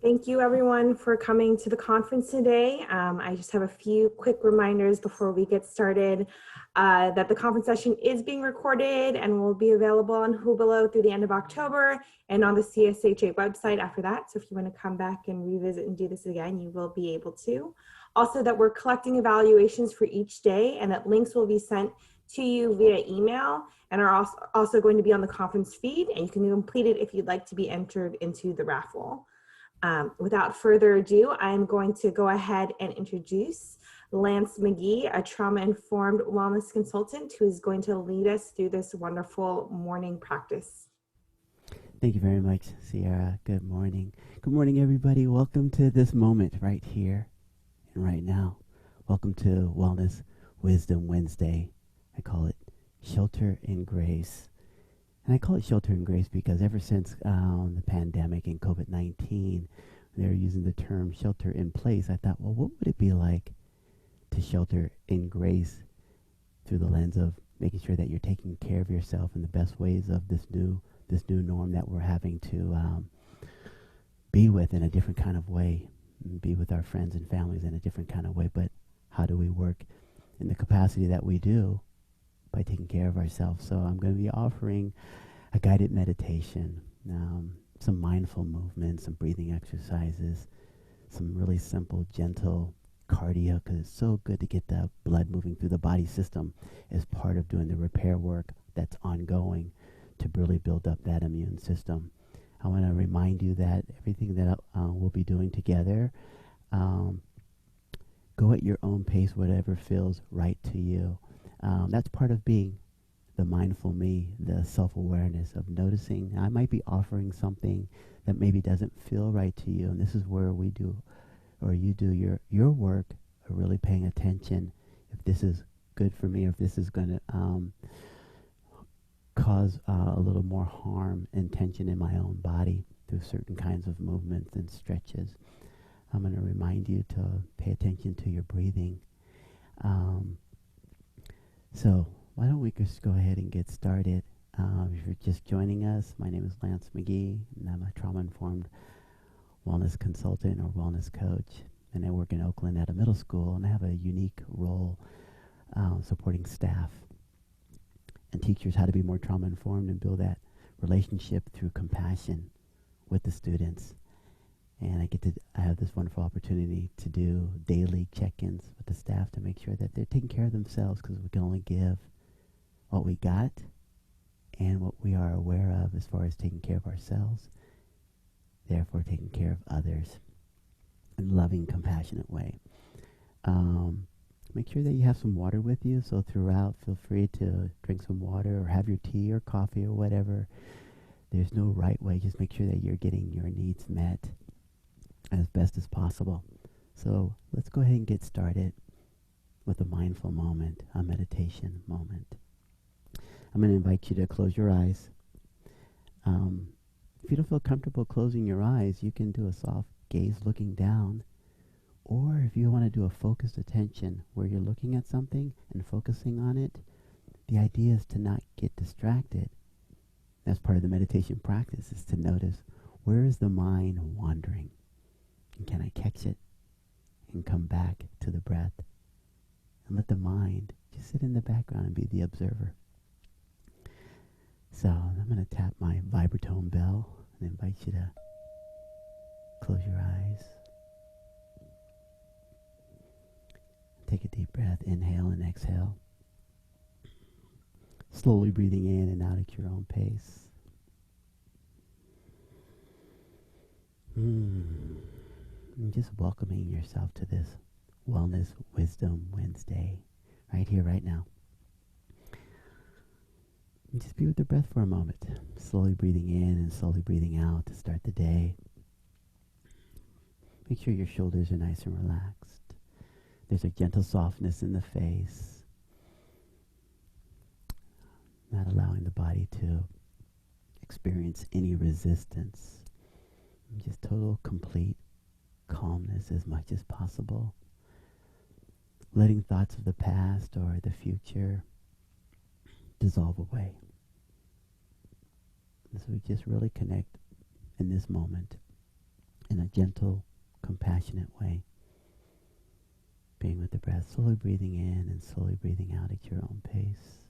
Thank you everyone for coming to the conference today. I just have a few quick reminders before we get started that the conference session is being recorded and will be available on Hubilo through the end of October and on the CSHA website after that. So if you want to come back and revisit and do this again, you will be able to. Also that we're collecting evaluations for each day and that links will be sent to you via email and are also going to be on the conference feed, and you can complete it if you'd like to be entered into the raffle. Without further ado, I'm going to go ahead and introduce Lance McGee, a trauma-informed wellness consultant who is going to lead us through this wonderful morning practice. Thank you very much, Sierra. Good morning. Good morning, everybody. Welcome to this moment right here and right now. Welcome to Wellness Wisdom Wednesday. I call it Shelter in Grace. And I call it Shelter in Grace because ever since the pandemic and COVID-19, they're using the term shelter in place. I thought, well, what would it be like to shelter in grace through the lens of making sure that you're taking care of yourself in the best ways of this new norm that we're having to be with in a different kind of way, be with our friends and families in a different kind of way. But how do we work in the capacity that we do by taking care of ourselves? So I'm going to be offering a guided meditation, some mindful movements, some breathing exercises, some really simple, gentle cardio, because it's so good to get the blood moving through the body system as part of doing the repair work that's ongoing to really build up that immune system. I want to remind you that everything that we'll be doing together, go at your own pace, whatever feels right to you. That's part of being the mindful me, the self-awareness of noticing I might be offering something that maybe doesn't feel right to you. And this is where we do, or you do your work of really paying attention if this is good for me, or if this is going to cause a little more harm and tension in my own body through certain kinds of movements and stretches. I'm going to remind you to pay attention to your breathing. So why don't we just go ahead and get started? If you're just joining us, my name is Lance McGee, and I'm a trauma-informed wellness consultant or wellness coach. And I work in Oakland at a middle school, and I have a unique role supporting staff and teachers how to be more trauma-informed and build that relationship through compassion with the students. And I have this wonderful opportunity to do daily check-ins with the staff to make sure that they're taking care of themselves, because we can only give what we got and what we are aware of as far as taking care of ourselves, therefore taking care of others in a loving, compassionate way. Make sure that you have some water with you, so throughout, feel free to drink some water or have your tea or coffee or whatever. There's no right way. Just make sure that you're getting your needs met as best as possible. So let's go ahead and get started with a mindful moment, a meditation moment. I'm going to invite you to close your eyes. If you don't feel comfortable closing your eyes, you can do a soft gaze looking down. Or if you want to do a focused attention where you're looking at something and focusing on it, the idea is to not get distracted. That's part of the meditation practice, is to notice, where is the mind wandering? And can I catch it and come back to the breath? And let the mind just sit in the background and be the observer. So I'm going to tap my vibratone bell and invite you to close your eyes. Take a deep breath, inhale and exhale. Slowly breathing in and out at your own pace. And just welcoming yourself to this Wellness Wisdom Wednesday, right here, right now. And just be with the breath for a moment, slowly breathing in and slowly breathing out to start the day. Make sure your shoulders are nice and relaxed. There's a gentle softness in the face, not allowing the body to experience any resistance. Just total, complete calmness as much as possible. Letting thoughts of the past or the future dissolve away. And so we just really connect in this moment in a gentle, compassionate way. Being with the breath, slowly breathing in and slowly breathing out at your own pace.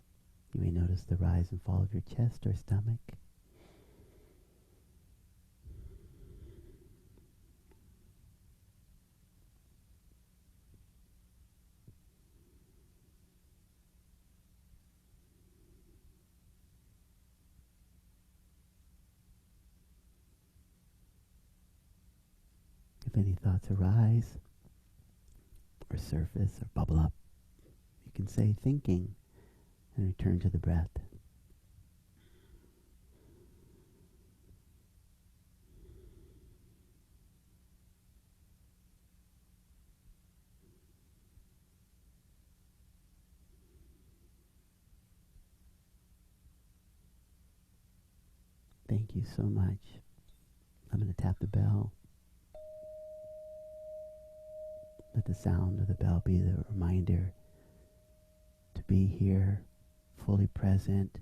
You may notice the rise and fall of your chest or stomach. If any thoughts arise, or surface, or bubble up, you can say thinking and return to the breath. Thank you so much. I'm going to tap the bell. Let the sound of the bell be the reminder to be here, fully present,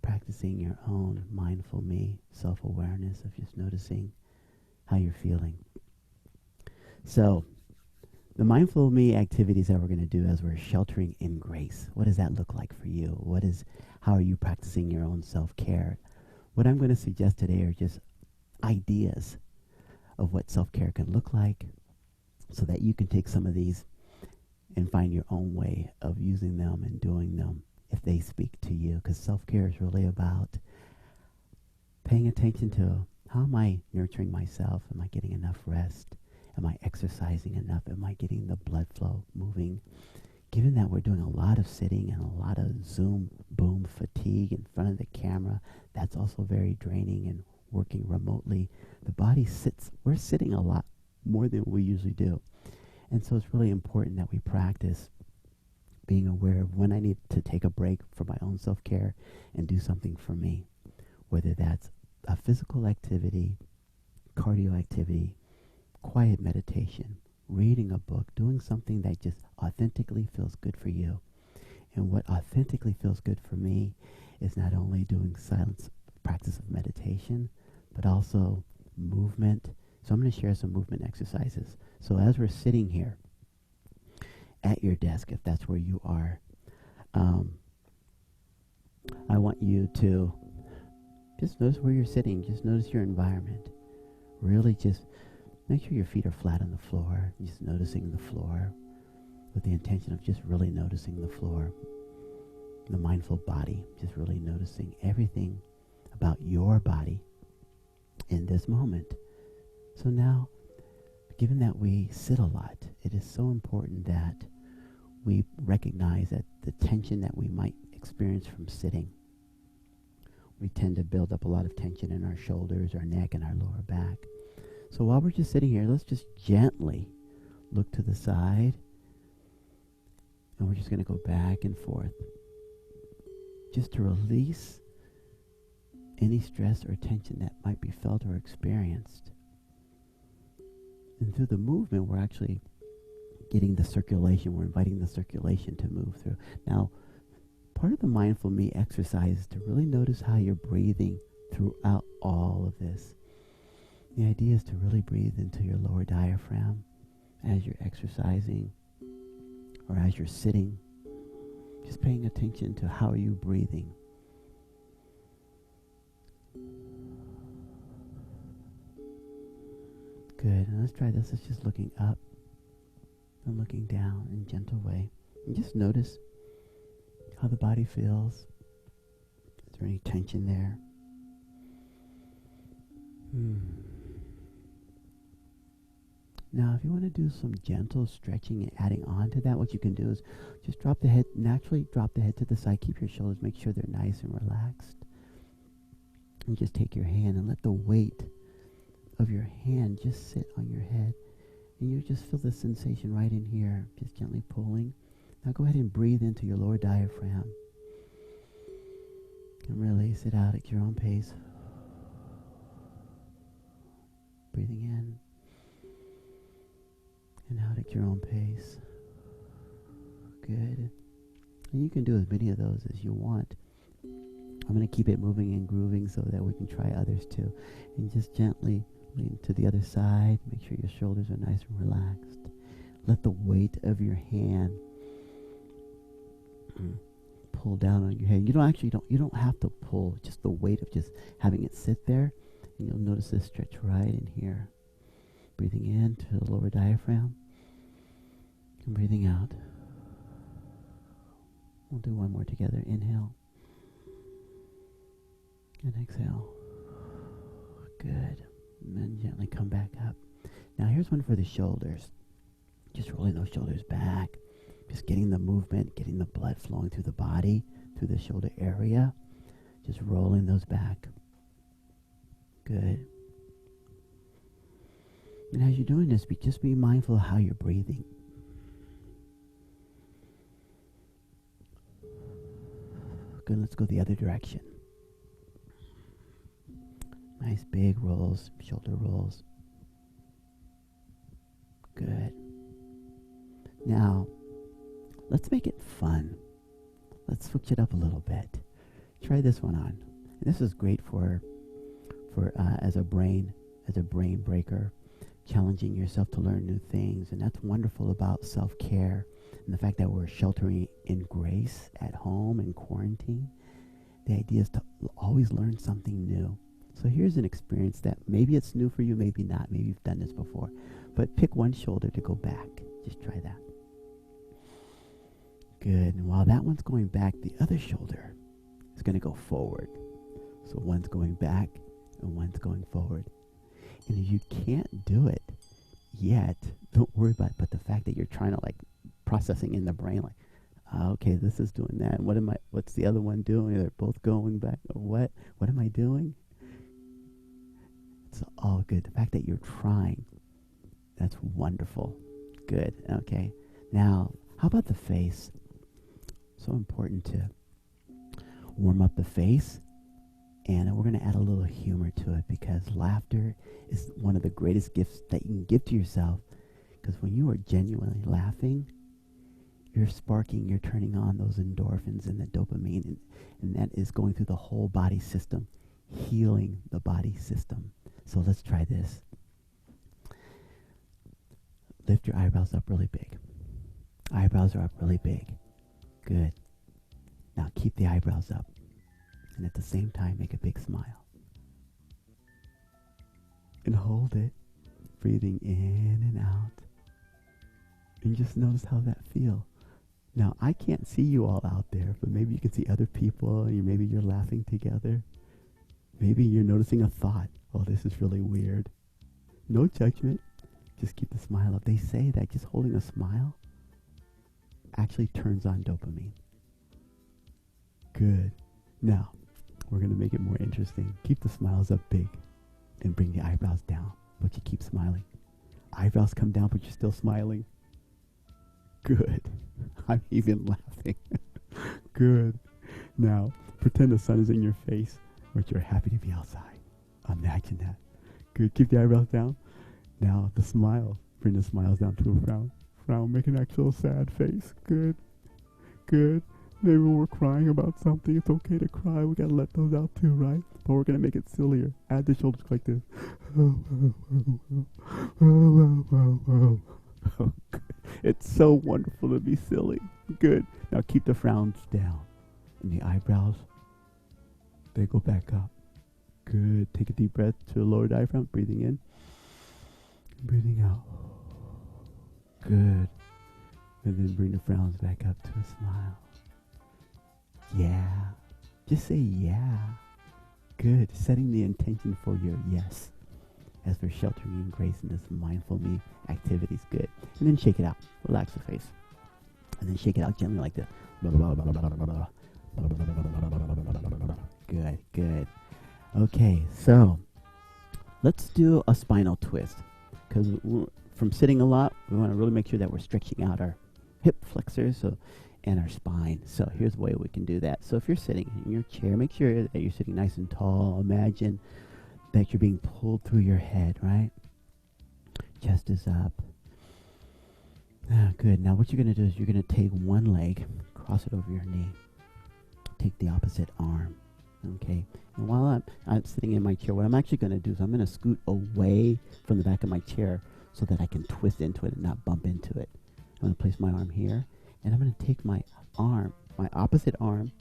practicing your own mindful me, self-awareness of just noticing how you're feeling. So, the mindful me activities that we're going to do as we're sheltering in grace, what does that look like for you? How are you practicing your own self-care? What I'm going to suggest today are just ideas of what self-care can look like so that you can take some of these and find your own way of using them and doing them if they speak to you. Because self-care is really about paying attention to, how am I nurturing myself? Am I getting enough rest? Am I exercising enough? Am I getting the blood flow moving? Given that we're doing a lot of sitting and a lot of Zoom boom fatigue in front of the camera, that's also very draining, and working remotely, the body sits, we're sitting a lot more than we usually do. And so it's really important that we practice being aware of when I need to take a break for my own self-care and do something for me, whether that's a physical activity, cardio activity, quiet meditation, reading a book, doing something that just authentically feels good for you. And what authentically feels good for me is not only doing silence practice of meditation, but also movement. So I'm going to share some movement exercises. So as we're sitting here at your desk, if that's where you are, I want you to just notice where you're sitting. Just notice your environment. Really just make sure your feet are flat on the floor. Just noticing the floor with the intention of just really noticing the floor. The mindful body, just really noticing everything about your body in this moment. So now, given that we sit a lot, it is so important that we recognize that the tension that we might experience from sitting, we tend to build up a lot of tension in our shoulders, our neck, and our lower back. So while we're just sitting here, let's just gently look to the side, and we're just going to go back and forth just to release any stress or tension that might be felt or experienced. And through the movement, we're actually getting the circulation. We're inviting the circulation to move through. Now, part of the mindful me exercise is to really notice how you're breathing throughout all of this. The idea is to really breathe into your lower diaphragm as you're exercising or as you're sitting. Just paying attention to how are you breathing. Good. And let's try this. It's just looking up and looking down in a gentle way. And just notice how the body feels. Is there any tension there? Now, if you want to do some gentle stretching and adding on to that, what you can do is just drop the head, naturally drop the head to the side. Keep your shoulders, make sure they're nice and relaxed. And just take your hand and let the weight of your hand just sit on your head. And you just feel the sensation right in here, just gently pulling. Now go ahead and breathe into your lower diaphragm. And release it out at your own pace. Breathing in and out at your own pace. Good. And you can do as many of those as you want. I'm going to keep it moving and grooving so that we can try others too. And just gently lean to the other side. Make sure your shoulders are nice and relaxed. Let the weight of your hand pull down on your head. You don't have to pull, just the weight of just having it sit there. And you'll notice this stretch right in here. Breathing in to the lower diaphragm. And breathing out. We'll do one more together. Inhale. And exhale. Good. And then gently come back up. Now here's one for the shoulders. Just rolling those shoulders back. Just getting the movement, getting the blood flowing through the body, through the shoulder area. Just rolling those back. Good. And as you're doing this, just be mindful of how you're breathing. Good, let's go the other direction. Nice big rolls, shoulder rolls. Good. Now, let's make it fun. Let's switch it up a little bit. Try this one on. And this is great for as a brain breaker, challenging yourself to learn new things. And that's wonderful about self-care and the fact that we're sheltering in grace at home in quarantine. The idea is to always learn something new. So here's an experience that maybe it's new for you, maybe not. Maybe you've done this before. But pick one shoulder to go back. Just try that. Good. And while that one's going back, the other shoulder is going to go forward. So one's going back and one's going forward. And if you can't do it yet, don't worry about it. But the fact that you're trying to processing in the brain, okay, this is doing that. What's the other one doing? They're both going back. What am I doing? It's all good. The fact that you're trying, that's wonderful. Good. Okay. Now, how about the face? So important to warm up the face. And we're going to add a little humor to it because laughter is one of the greatest gifts that you can give to yourself. Because when you are genuinely laughing, you're turning on those endorphins and the dopamine, and that is going through the whole body system, healing the body system. So let's try this. Lift your eyebrows up really big. Eyebrows are up really big. Good. Now keep the eyebrows up. And at the same time, make a big smile. And hold it. Breathing in and out. And just notice how that feels. Now, I can't see you all out there, but maybe you can see other people. Maybe you're laughing together. Maybe you're noticing a thought. Oh, this is really weird. No judgment. Just keep the smile up. They say that just holding a smile actually turns on dopamine. Good. Now, we're going to make it more interesting. Keep the smiles up big and bring the eyebrows down, but you keep smiling. Eyebrows come down, but you're still smiling. Good. I'm even laughing. Good. Now, pretend the sun is in your face, but you're happy to be outside. Imagine that. Good. Keep the eyebrows down. Now, the smile. Bring the smiles down to a frown. Frown. Make an actual sad face. Good. Good. Maybe we're crying about something. It's okay to cry. We gotta let those out too, right? But we're gonna make it sillier. Add the shoulders like this. It's so wonderful to be silly. Good. Now keep the frowns down. And the eyebrows, they go back up. Good. Take a deep breath to the lower diaphragm. Breathing in. Breathing out. Good. And then bring the frowns back up to a smile. Yeah. Just say yeah. Good. Setting the intention for your yes. As we're sheltering in grace in this mindful me activities. Good. And then shake it out. Relax the face. And then shake it out gently like this. Good. Good. Okay. So let's do a spinal twist. Because from sitting a lot, we want to really make sure that we're stretching out our hip flexors and our spine. So here's the way we can do that. So if you're sitting in your chair, make sure that you're sitting nice and tall. Imagine that you're being pulled through your head, right? Chest is up. Good. Now what you're going to do is you're going to take one leg, cross it over your knee. Take the opposite arm Okay. And while I'm sitting in my chair, what I'm actually going to do is I'm going to scoot away from the back of my chair so that I can twist into it and not bump into it. I'm going to place my arm here, and I'm going to take my arm, my opposite arm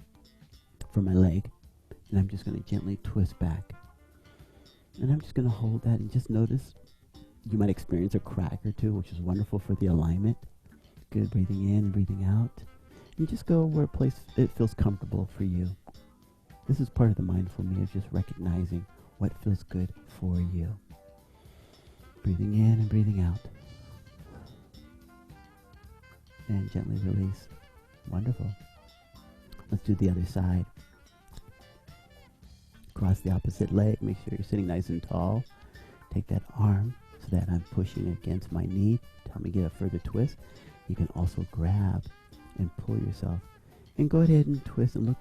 from my leg, and I'm just going to gently twist back. And I'm just going to hold that and just notice. You might experience a crack or two, which is wonderful for the alignment. Good, breathing in and breathing out. And just go where a place it feels comfortable for you. This is part of the mindful me, is just recognizing what feels good for you. Breathing in and breathing out. And gently release. Wonderful. Let's do the other side. Cross the opposite leg. Make sure you're sitting nice and tall. Take that arm so that I'm pushing against my knee to help me get a further twist. You can also grab and pull yourself. And go ahead and twist and look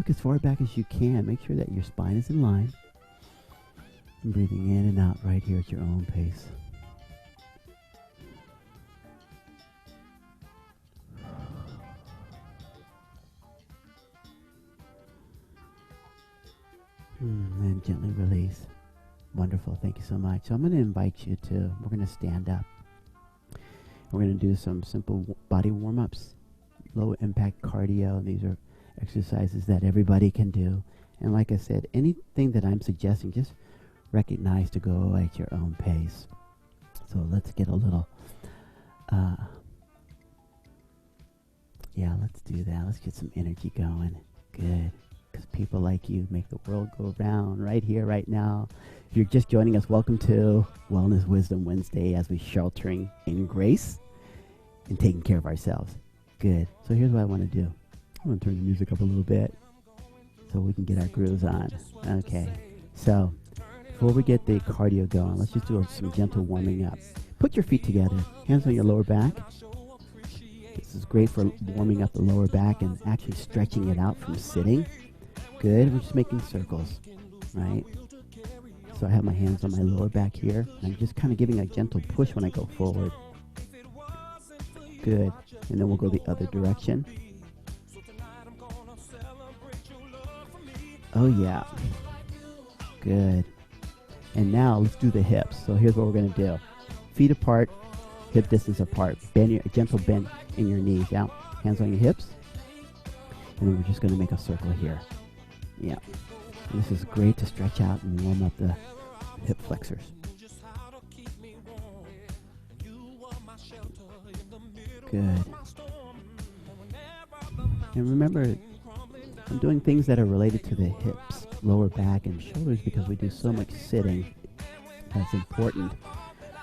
as far back as you can. Make sure that your spine is in line. And breathing in and out right here at your own pace. And gently release. Wonderful. Thank you so much. So I'm going to invite you to, we're going to stand up. We're going to do some simple body warm-ups, low impact cardio. And these are exercises that everybody can do. And like I said, anything that I'm suggesting, just recognize to go at your own pace. So let's get a little, let's do that. Let's get some energy going. Good. Because people like you make the world go round right here, right now. If you're just joining us, welcome to Wellness Wisdom Wednesday as we're sheltering in grace and taking care of ourselves. Good. So here's what I want to do. I'm going to turn the music up a little bit so we can get our grooves on. Okay. So before we get the cardio going, let's just do some gentle warming up. Put your feet together, hands on your lower back. This is great for warming up the lower back and actually stretching it out from sitting. Good. We're just making circles, right? So I have my hands on my lower back here. And I'm just kind of giving a gentle push when I go forward. Good. And then we'll go the other direction. Oh, yeah. Good. And now let's do the hips. So here's what we're going to do. Feet apart, hip distance apart. Bend a gentle bend in your knees. Out. Hands on your hips. And then we're just going to make a circle here. Yeah. And this is great to stretch out and warm up the hip flexors. Good. And remember, I'm doing things that are related to the hips, lower back, and shoulders because we do so much sitting. That's important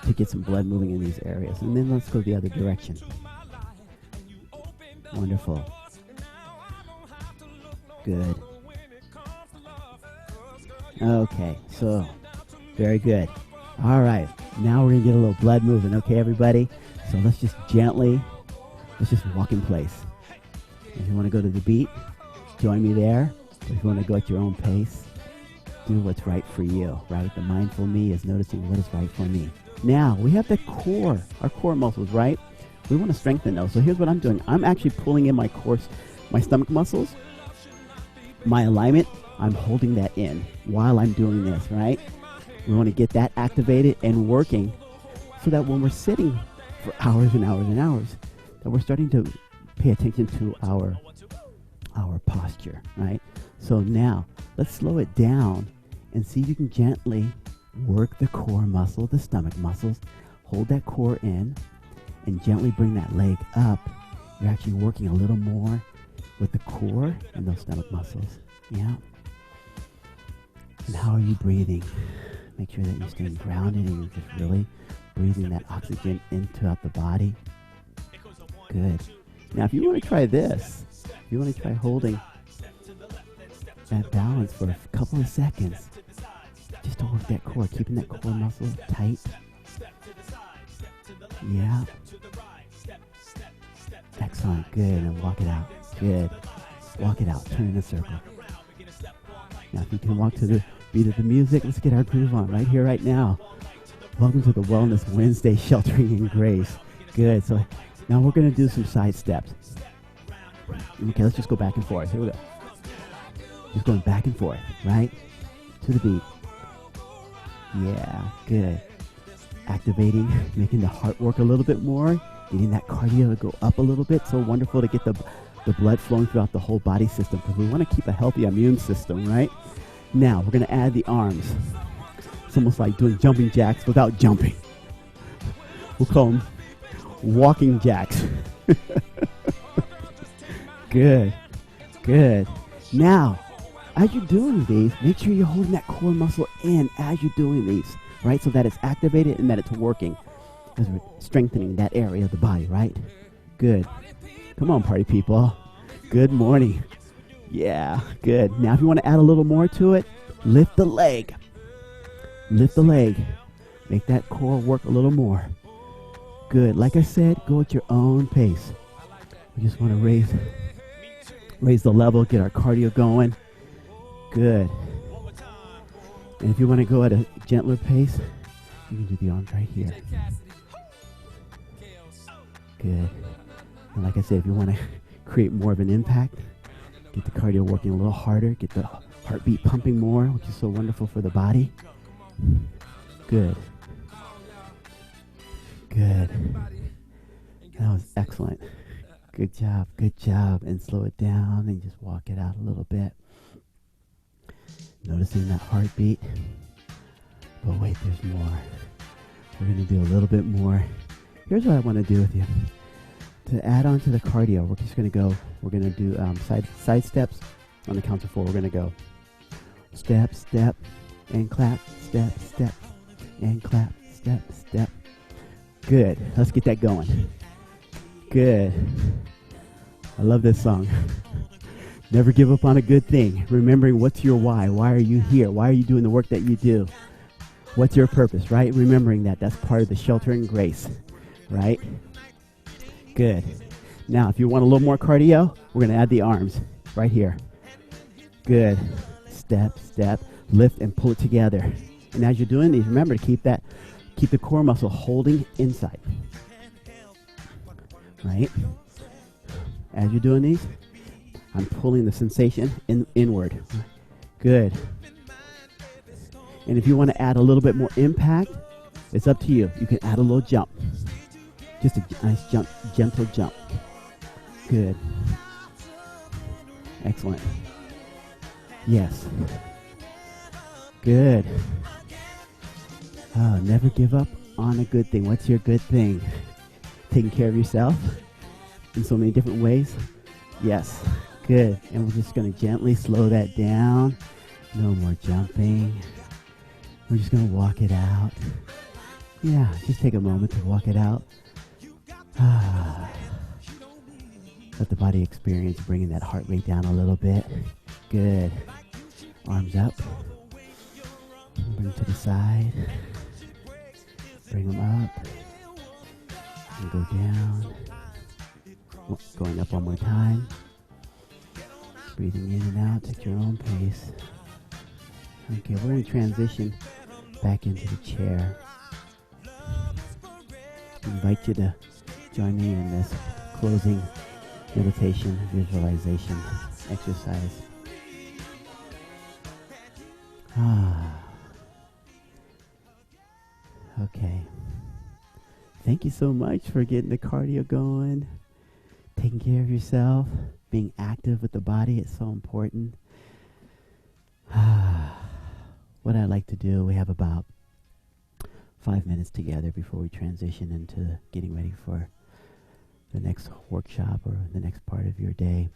to get some blood moving in these areas. And then let's go the other direction. Wonderful. Good. Okay, so very good. All right, now we're going to get a little blood moving. Okay, everybody? So let's just walk in place. If you want to go to the beat, join me there. If you want to go at your own pace, do what's right for you, right? The mindful me is noticing what is right for me. Now, we have the core, our core muscles, right? We want to strengthen those. So here's what I'm doing. I'm actually pulling in my core, my stomach muscles, my alignment. I'm holding that in while I'm doing this, right? We want to get that activated and working so that when we're sitting for hours and hours and hours, that we're starting to pay attention to our posture, right? So now, let's slow it down and see if you can gently work the core muscle, the stomach muscles, hold that core in, and gently bring that leg up. You're actually working a little more with the core and those stomach muscles. Yeah. And how are you breathing? Make sure that you're staying grounded and you're just really breathing that oxygen into the body. Good. Now, if you want to try this, if you want to try holding that balance for a couple of seconds, just to work that core, keeping that core muscle tight. Yeah. Excellent. Good. And walk it out. Good. Walk it out. Turn in a circle. Now, if you can walk to the beat of the music, let's get our groove on right here, right now. Welcome to the Wellness Wednesday Sheltering in Grace. Good. So now we're going to do some side steps. Okay, let's just go back and forth. Here we go. Just going back and forth, right? To the beat. Yeah, good. Activating, making the heart work a little bit more, getting that cardio to go up a little bit. So wonderful to get the blood flowing throughout the whole body system because we want to keep a healthy immune system, right? Now, we're going to add the arms. It's almost like doing jumping jacks without jumping. We'll call them walking jacks. Good, good. Now, as you're doing these, make sure you're holding that core muscle in as you're doing these, right? So that it's activated and that it's working as we're strengthening that area of the body, right? Good. Come on, party people. Good morning. Yeah, good. Now, if you want to add a little more to it, lift the leg. Lift the leg. Make that core work a little more. Good. Like I said, go at your own pace. We just want to raise the level, get our cardio going. Good. And if you want to go at a gentler pace, you can do the arms right here. Good. And like I said, if you want to create more of an impact, get the cardio working a little harder, get the heartbeat pumping more, which is so wonderful for the body. Good. Good. That was excellent. Good job, good job. And slow it down and just walk it out a little bit. Noticing that heartbeat. But wait, there's more. We're going to do a little bit more. Here's what I want to do with you. To add on to the cardio, we're just going to go, we're going to do side steps on the count of 4. We're going to go step, step, and clap, step, step, and clap, step, step. Good. Let's get that going. Good. I love this song. Never give up on a good thing. Remembering what's your why. Why are you here? Why are you doing the work that you do? What's your purpose, right? Remembering that. That's part of the shelter and grace, right? Good. Now, if you want a little more cardio, we're going to add the arms right here. Good. Step, step, lift and pull it together. And as you're doing these, remember to keep the core muscle holding inside. Right? As you're doing these, I'm pulling the sensation inward. Good. And if you want to add a little bit more impact, it's up to you. You can add a little jump. Just a nice jump, gentle jump. Good. Excellent. Yes. Good. Oh, never give up on a good thing. What's your good thing? Taking care of yourself in so many different ways. Yes. Good. And we're just going to gently slow that down. No more jumping. We're just going to walk it out. Yeah, just take a moment to walk it out. Let the body experience bringing that heart rate down a little bit. Good. Arms up. Bring them to the side. Bring them up. And go down. Going up one more time. Breathing in and out at your own pace. Okay, we're going to transition back into the chair. I invite you to join me in this closing meditation, visualization exercise. Okay. Thank you so much for getting the cardio going, taking care of yourself, being active with the body. It's so important. What I like to do, we have about 5 minutes together before we transition into getting ready for the next workshop or the next part of your day.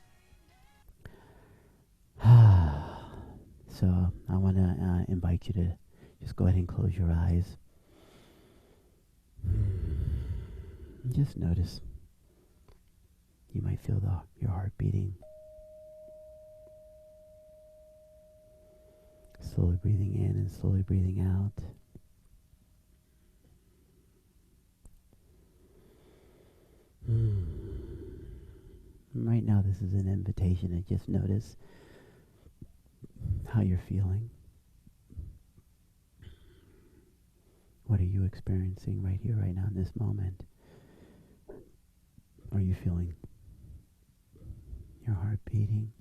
So I want to invite you to just go ahead and close your eyes. Just notice. You might feel your heart beating. Slowly breathing in and slowly breathing out. Right now, this is an invitation to just notice how you're feeling. What are you experiencing right here, right now, in this moment? Are you feeling your heart beating?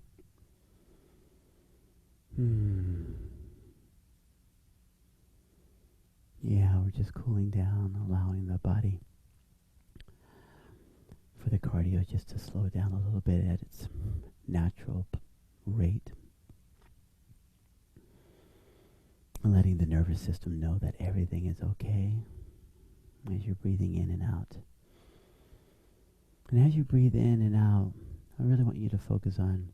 Hmm. Yeah, we're just cooling down, allowing the body for the cardio just to slow down a little bit at its natural rate. And letting the nervous system know that everything is okay as you're breathing in and out. And as you breathe in and out, I really want you to focus on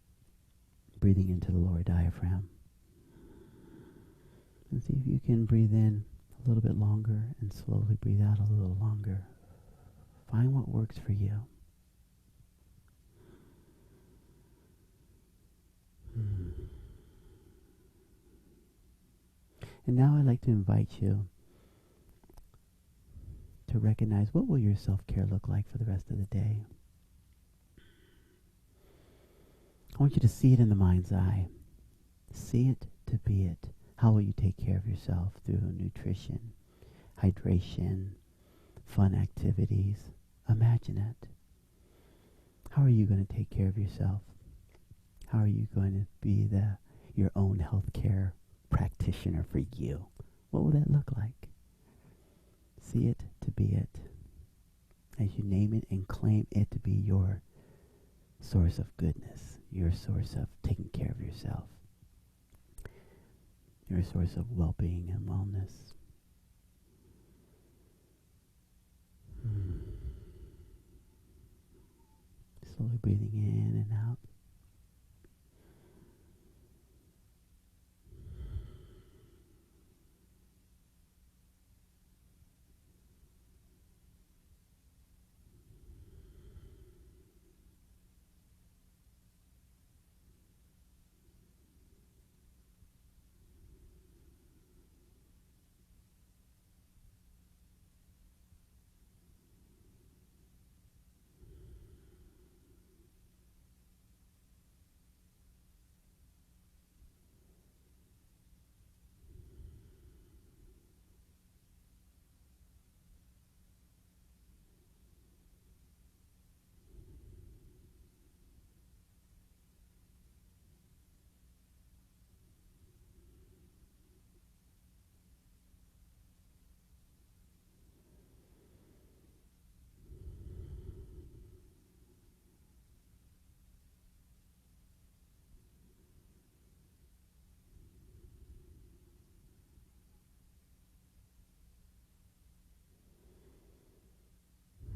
breathing into the lower diaphragm. And see if you can breathe in a little bit longer and slowly breathe out a little longer. Find what works for you. Hmm. And now I'd like to invite you to recognize what will your self-care look like for the rest of the day. I want you to see it in the mind's eye. See it to be it. How will you take care of yourself through nutrition, hydration, fun activities? Imagine it. How are you going to take care of yourself? How are you going to be your own healthcare practitioner for you? What will that look like? See it to be it. As you name it and claim it to be your source of goodness, your source of taking care of yourself, your source of well-being and wellness. Hmm. Slowly breathing in and out.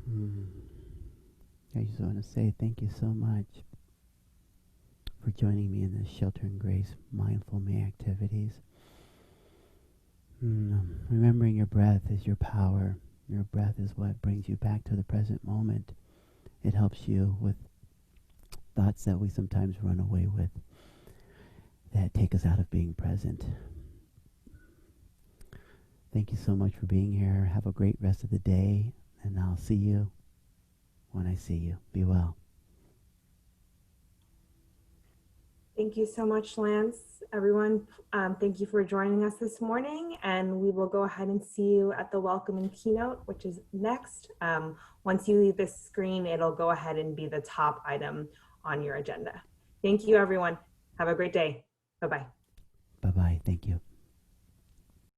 Hmm. I just want to say thank you so much for joining me in this Shelter and Grace Mindful Me activities. Remembering your breath is your power. Your breath is what brings you back to the present moment. It helps you with thoughts that we sometimes run away with that take us out of being present. Thank you so much for being here. Have a great rest of the day, and I'll see you when I see you. Be well. Thank you so much, Lance. Everyone, thank you for joining us this morning, and we will go ahead and see you at the welcoming keynote, which is next. Once you leave this screen, it'll go ahead and be the top item on your agenda. Thank you, everyone. Have a great day. Bye-bye. Bye-bye. Thank you.